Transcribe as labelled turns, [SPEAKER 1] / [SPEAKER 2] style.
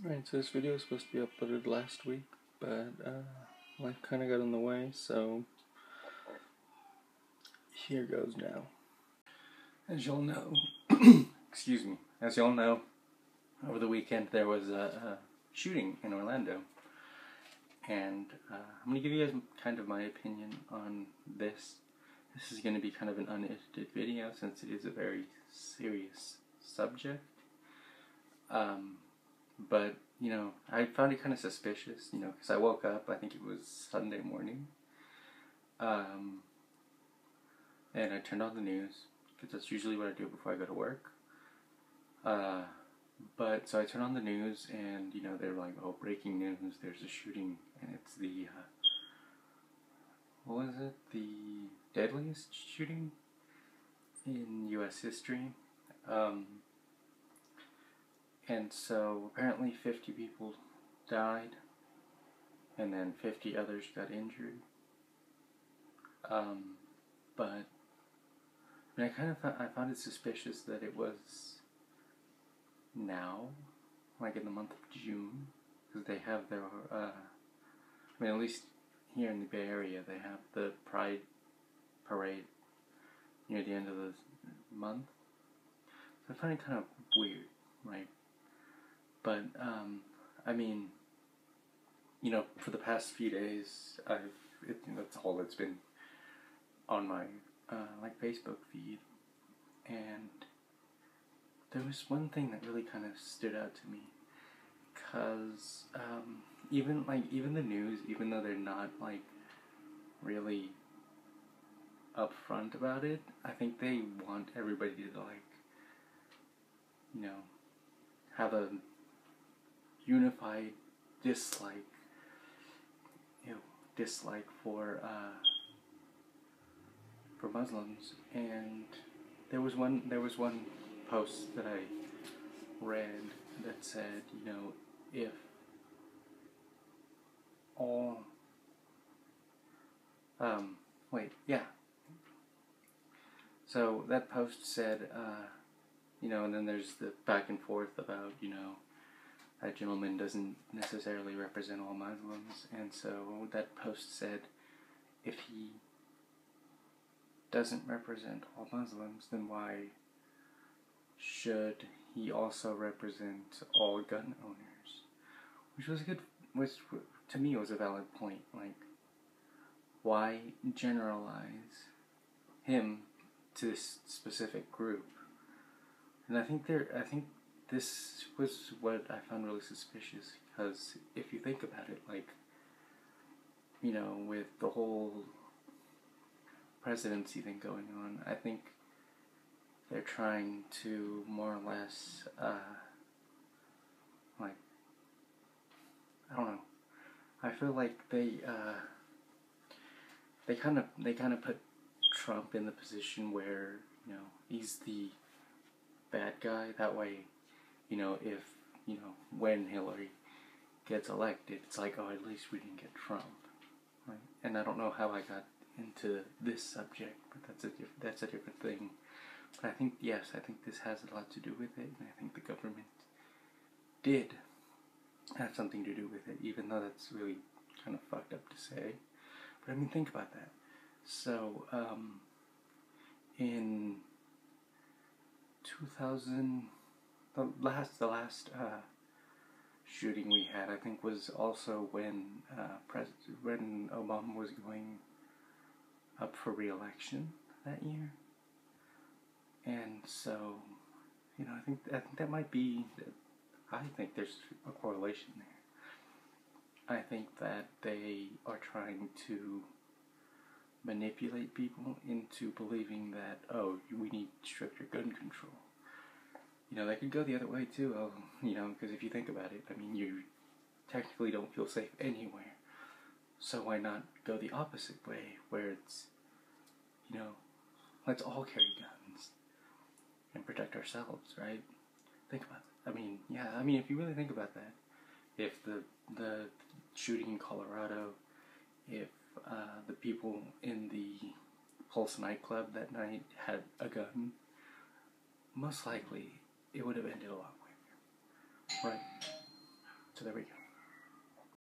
[SPEAKER 1] Alright, so this video was supposed to be uploaded last week, but life kind of got in the way, so here goes now. As y'all know, excuse me, as y'all know, over the weekend there was a shooting in Orlando, and I'm going to give you guys kind of my opinion on this. This is going to be kind of an unedited video since it is a very serious subject. But, you know, I found it kind of suspicious, you know, because I woke up, I think it was Sunday morning, and I turned on the news, because that's usually what I do before I go to work. But, so I turned on the news, and, you know, they're like, oh, breaking news, there's a shooting, and it's the, what was it, the deadliest shooting in U.S. history. And so apparently 50 people died, and then 50 others got injured. But I mean, I found it suspicious that it was now, like in the month of June, because they have their, I mean, at least here in the Bay Area, they have the Pride Parade near the end of the month. So I find it kind of weird, right? But, I mean, you know, for the past few days, that's all that's been on my, like, Facebook feed, and there was one thing that really kind of stood out to me, because, even the news, even though they're not, like, really upfront about it, I think they want everybody to, like, you know, have a unified dislike for Muslims. And there was one post that I read that said, you know, if all so that post said, you know, and then there's the back and forth about, you know, that gentleman doesn't necessarily represent all Muslims, and so that post said, if he doesn't represent all Muslims, then why should he also represent all gun owners? Which to me was a valid point. Like, why generalize him to this specific group? And I think this was what I found really suspicious, because if you think about it, like, you know, with the whole presidency thing going on, I think they're trying to more or less, like, I don't know, I feel like they kind of put Trump in the position where, you know, he's the bad guy. That way, you know, if, you know, when Hillary gets elected, it's like, oh, at least we didn't get Trump, right? And I don't know how I got into this subject, but that's a different thing. But I think, yes, I think this has a lot to do with it, and I think the government did have something to do with it, even though that's really kind of fucked up to say. But I mean, think about that. So, in 2000, the last shooting we had, I think, was also when when Obama was going up for re-election that year. And so, you know, I think that might be, I think there's a correlation there. I think that they are trying to manipulate people into believing that, oh, we need stricter gun control. You know, that could go the other way too, you know, because if you think about it, I mean, you technically don't feel safe anywhere. So why not go the opposite way, where it's, you know, let's all carry guns and protect ourselves, right? Think about it. I mean, yeah, I mean, if you really think about that, if the shooting in Colorado, if the people in the Pulse nightclub that night had a gun, most likely it would have ended a lot quicker, right? there we go.